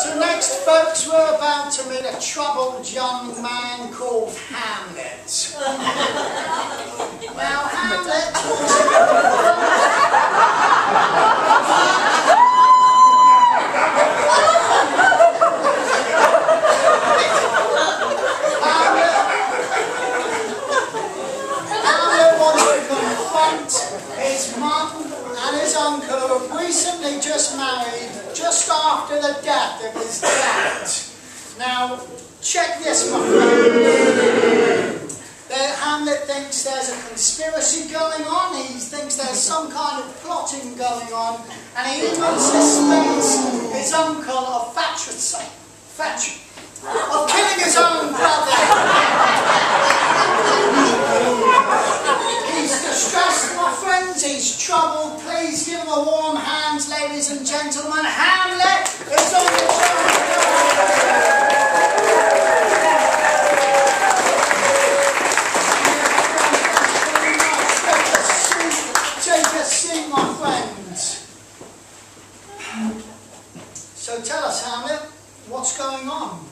So next, folks, we're about to meet a troubled young man called Hamlet. Now, Hamlet wants to confront his mum and his uncle who have recently just married, just after the death of his dad. Now, check this, my friend. Hamlet thinks there's a conspiracy going on, he thinks there's some kind of plotting going on, and he even suspects his uncle of of killing his own brother. He's distressed, my friends, he's troubled. Please give him a warm hand, ladies and gentlemen. Hamlet is on the show. Take a seat, my friends. So tell us, Hamlet, what's going on?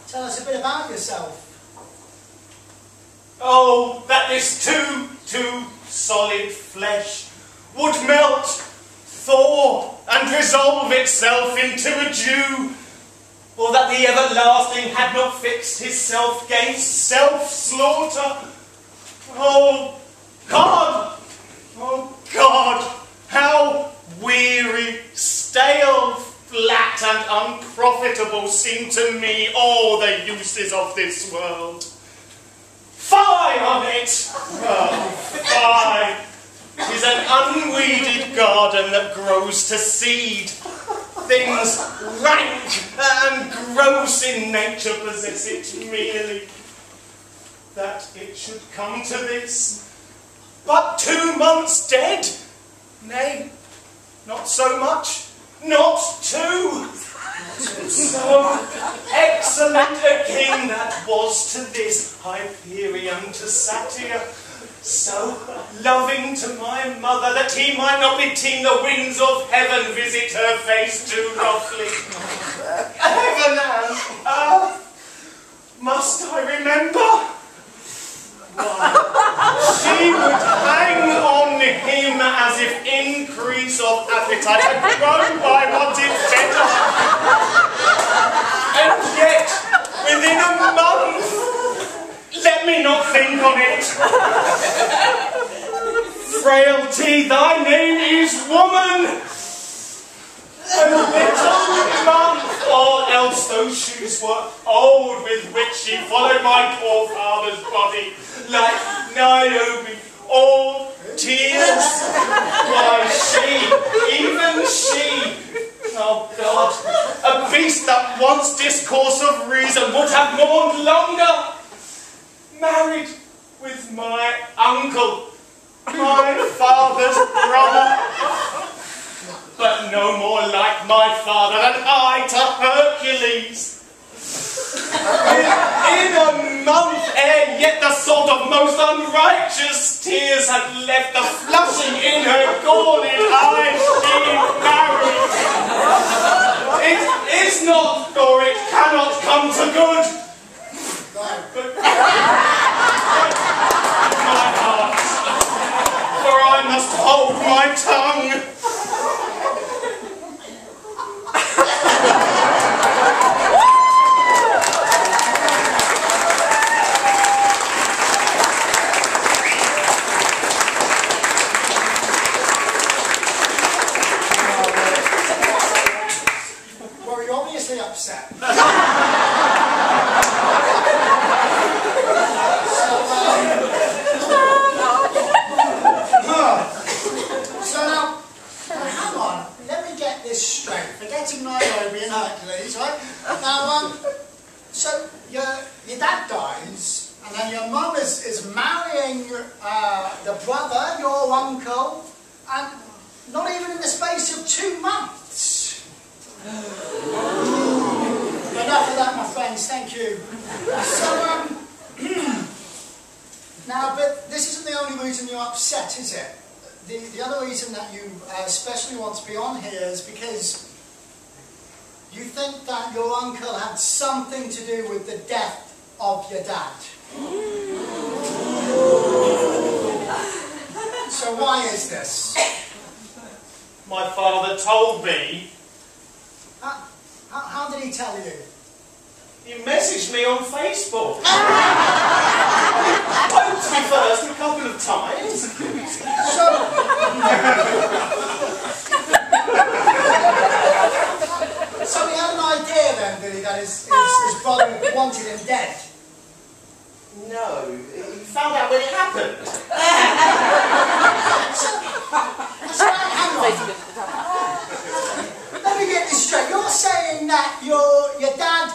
Tell us a bit about yourself. Oh, that this too solid flesh would melt, thaw, and resolve itself into a dew, or that the everlasting had not fixed his self 'gainst self-slaughter. Oh, God! Oh, God! How weary, stale, flat, and unprofitable seem to me all the uses of this world. Fie on it! Oh, fie! 'Tis an unweeded garden that grows to seed. Things rank and gross in nature possess it merely. That it should come to this. But 2 months dead? Nay, not so much. Not 2. So excellent a king that was to this Hyperion to Satyr, so loving to my mother that he might not be teen the winds of heaven visit her face too roughly. Heaven and earth, must I remember? Why, she would hang on him as if increase of appetite had grown by what it better. And yet, within a month, let me not think on it. Frailty, thy name is woman. A little month, or else those shoes were old with which she followed my poor father's body, like Niobe, all tears. Why, she, even she, oh God, a beast that once discourse of reason would have mourned longer, married with my uncle, my father's brother, but no more like my father than I to Hercules. In a month ere yet the sort of most unrighteous tears had left the flushing in her gauntlet eyes she married. It is not, or it cannot come to good. But my heart, for I must hold my tongue. Upset. So now, hang on, let me get this straight. Forgetting Niobe and Hercules, right? Now, so your dad dies, and then your mum is marrying the brother, your uncle, and not even in the space of 2 months. Enough of that, my friends, thank you. So, now, but this isn't the only reason you're upset, is it? The other reason that you especially want to be on here is because You think that your uncle had something to do with the death of your dad? So why is this? My father told me. How did he tell you? He messaged me on Facebook. Spoke to me first a couple of times. So he had an idea then, did he, that his brother wanted him dead? No, he found out when it happened. Hang on. Let me get this straight. You're saying that your dad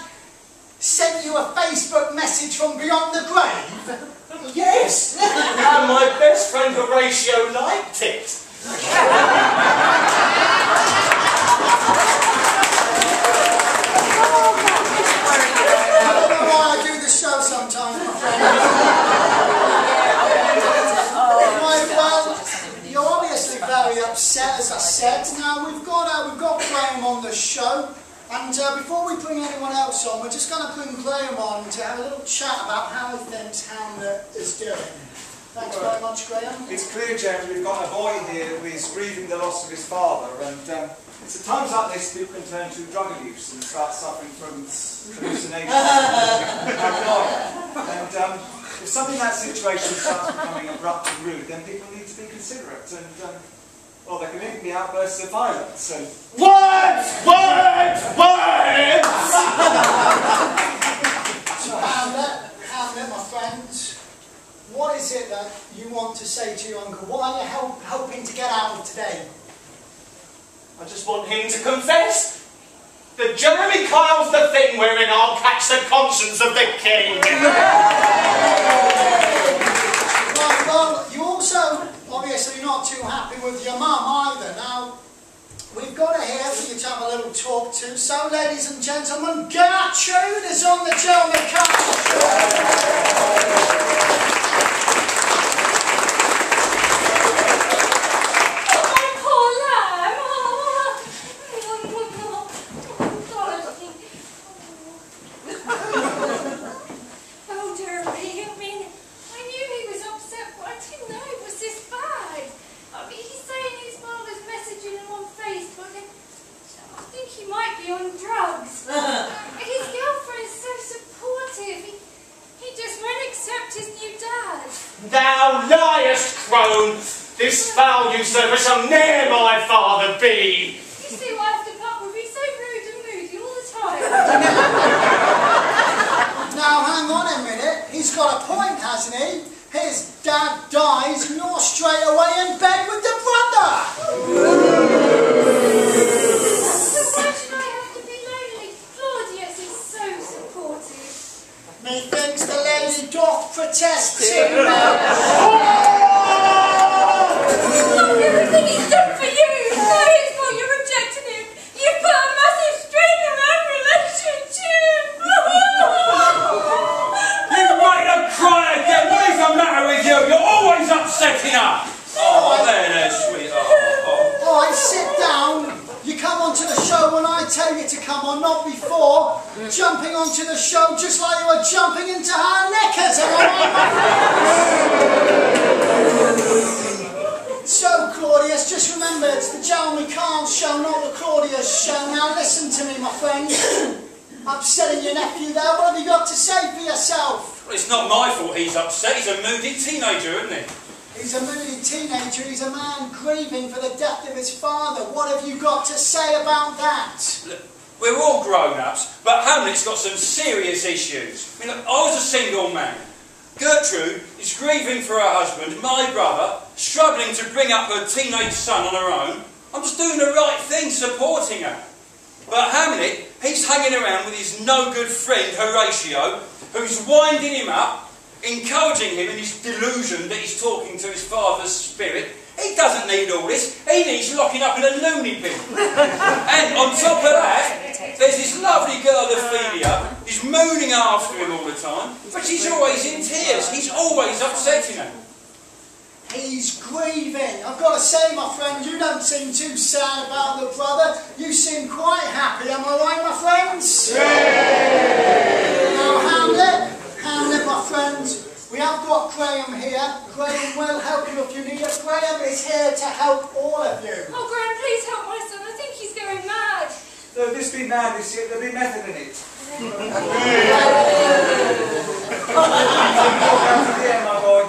sent you a Facebook message from beyond the grave? Yes, and my best friend Horatio liked it. I don't know why I do the show sometimes, my friend. Right, well, you're obviously very upset, as I said. Now, we've got Graham on the show. And before we bring anyone else on, we're just going to bring Graham on to have a little chat about how he thinks Hamlet is doing. Thanks very much, Graham. It's clear, James, we've got a boy here who is grieving the loss of his father, and it's at times like this people can turn to drug abuse and start suffering from hallucinations and paranoia. And if something in that situation starts becoming abrupt and rude, then people need to be considerate, and well, there can even be outbursts of violence. And Words! So Hamlet, my friend, what is it that you want to say to your uncle? What are you hoping to get out of today? I just want him to confess that Jeremy Kyle's the thing wherein I'll catch the conscience of the king. Right, well, you also obviously not too happy with your mum either. Now, we've got her here for you to have a little talk to. So, ladies and gentlemen, Gertrude is on the Jeremy Kyle show. Thou liest, crone! This foul usurper shall ne'er my father be! You see why I have to put with you so rude and moody all the time? Now, hang on a minute. He's got a point, hasn't he? His dad dies and you're straight away in bed with the brother! So why should I have to be lonely? Claudius is so supportive. Methinks the lady doth protest too much. Look, everything he's done for you is not his fault. You're rejecting him. You put a massive strain on our relationship. You made her cry again. What is the matter with you? You're always upsetting her. Oh, there, sweetheart. Alright, sit down. You come onto the show when I tell you to come on, not before. Jumping onto the show just like you were jumping into her knickers. Am I right? So, Claudius, just remember, it's the Jeremy Kyle show, not the Claudius show. Now, listen to me, my friend. Upsetting your nephew there. What have you got to say for yourself? Well, it's not my fault he's upset. He's a moody teenager, isn't he? He's a moody teenager. He's a man grieving for the death of his father. What have you got to say about that? Look, we're all grown-ups, but Hamlet's got some serious issues. I mean, look, I was a single man. Gertrude is grieving for her husband, my brother, struggling to bring up her teenage son on her own. I'm just doing the right thing, supporting her. But Hamlet, he's hanging around with his no-good friend Horatio, who's winding him up, encouraging him in his delusion that he's talking to his father's spirit. He doesn't need all this. He needs locking up in a loony bin. And on top of that, there's this lovely girl, Ophelia, who's mooning after him all the time, but she's always in tears. He's always upsetting her. He's grieving. I've got to say, my friend, you don't seem too sad about the brother. You seem quite happy. Am I right, my friends? Yeah. Now, Hamlet, my friend, we have got Graham here. Graham will help you if you need it. Graham is here to help all of you. Oh, Graham, please help my son. I think he's going mad. There'll just be madness, yet there'll be method in it. Here, my boy.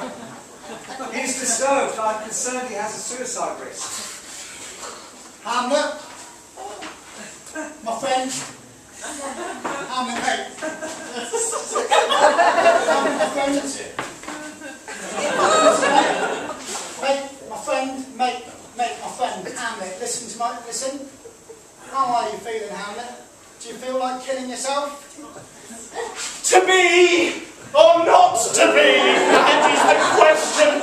He's disturbed. I'm concerned he has a suicide risk. Hamlet, my friend. Hamlet, mate. Hamlet, my friend. Mate, my friend. Hamlet, listen. How are you feeling, Hamlet? Do you feel like killing yourself? To be or not to be, that is the question.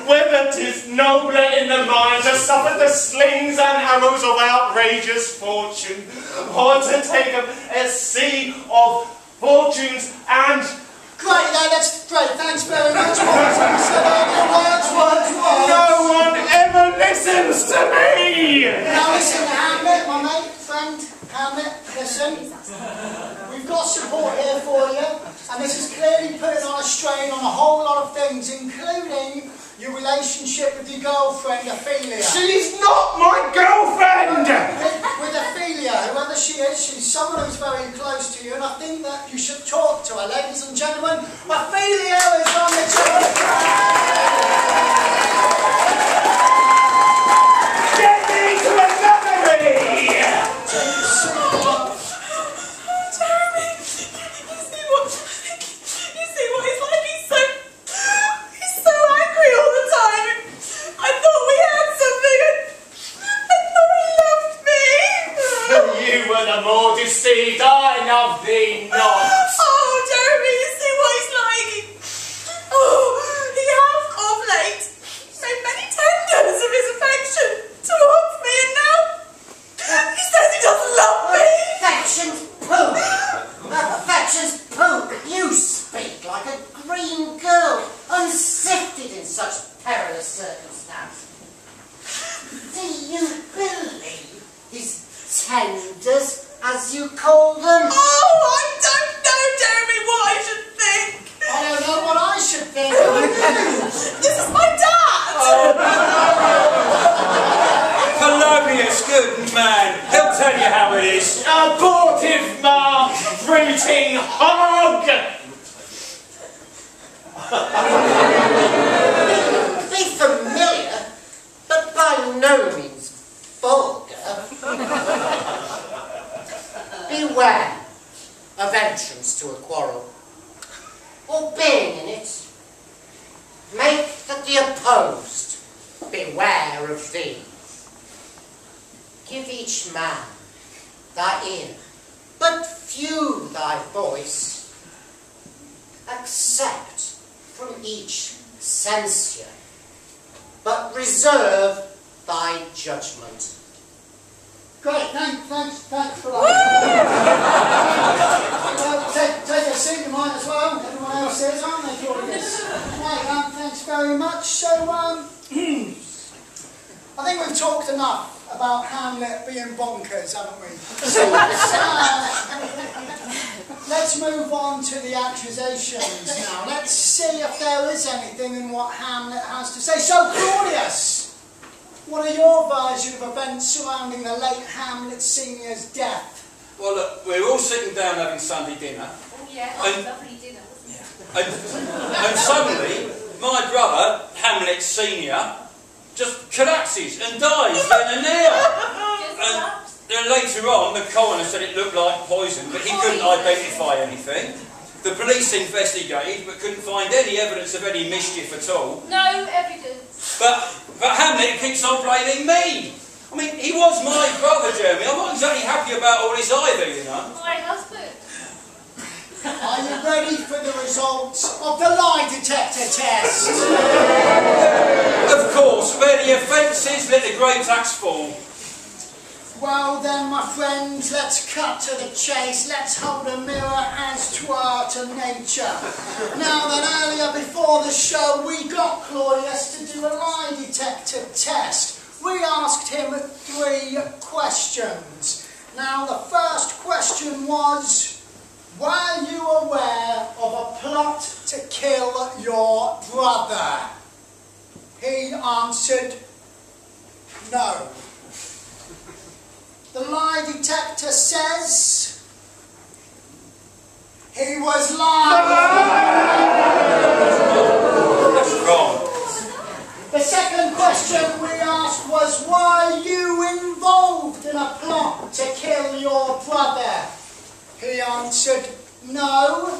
Whether 'tis nobler in the mind to suffer the slings and arrows of outrageous fortune, or to take a sea of fortunes and... Great, that's great. Thanks very much. Words. No one ever listens to me! Now listen, Hamlet, my mate, friend, Hamlet, listen. We've got support here for you, and this is clearly putting on a strain on a whole lot of things, including your relationship with your girlfriend, Ophelia. She's not my girlfriend! With Ophelia, whoever she is, she's someone who's very close to you, and I think that you should talk to her. Ladies and gentlemen, Ophelia is on the Get me to another me! You see what he's like? He's so angry all the time. I thought we had something. I thought he loved me. You were the more deceived. I love thee not. Oh, Jeremy, you see what he's like? Oh, he has of late made many tenders of his affection towards me, and now he says he doesn't love me. Affection's poo! Affection's poo! You speak like a green girl, unsifted in such perilous circumstance. Do you believe his tenders, as you call them? Oh, I don't know, Jeremy, what I should think. I don't know what I should think. This is my dad. Polonius, good man. He'll tell you how it is. Abortive mark, fruiting hog! Be familiar, but by no means vulgar. Beware of entrance to a quarrel, or being in it. Make that the opposed beware of thee. Give each man thy ear, but few thy voice. Accept from each censure, but reserve thy judgment. Great, thanks for that. Take a seat, you might as well. Everyone else is, aren't they, Claudius? Right, thanks very much. So, I think we've talked enough about Hamlet being bonkers, haven't we? So let's move on to the accusations now. Let's see if there is anything in what Hamlet has to say. So, Claudius, what are your version of events surrounding the late Hamlet Senior's death? Well, look, we're all sitting down having Sunday dinner. Oh, yeah, lovely dinner, wasn't it? And suddenly, my brother, Hamlet Senior, just collapses and dies then and there. And then later on, the coroner said it looked like poison, but he couldn't identify anything. The police investigated, but couldn't find any evidence of any mischief at all. No evidence. But Hamlet keeps on blaming me. I mean, he was my brother, Jeremy. I'm not exactly happy about all this either, you know. My husband. Are you ready for the results of the lie detector test? Of course, where the offences let the great axe fall. Well then, my friends, let's cut to the chase. Let's hold a mirror as to nature. Now then, earlier before the show, we got Claudius to do a lie detector test. We asked him 3 questions. Now, the first question was, were you aware of a plot to kill your brother? He answered, no. The lie detector says he was lying. That's wrong. The second question we asked was, were you involved in a plot to kill your brother? He answered, no.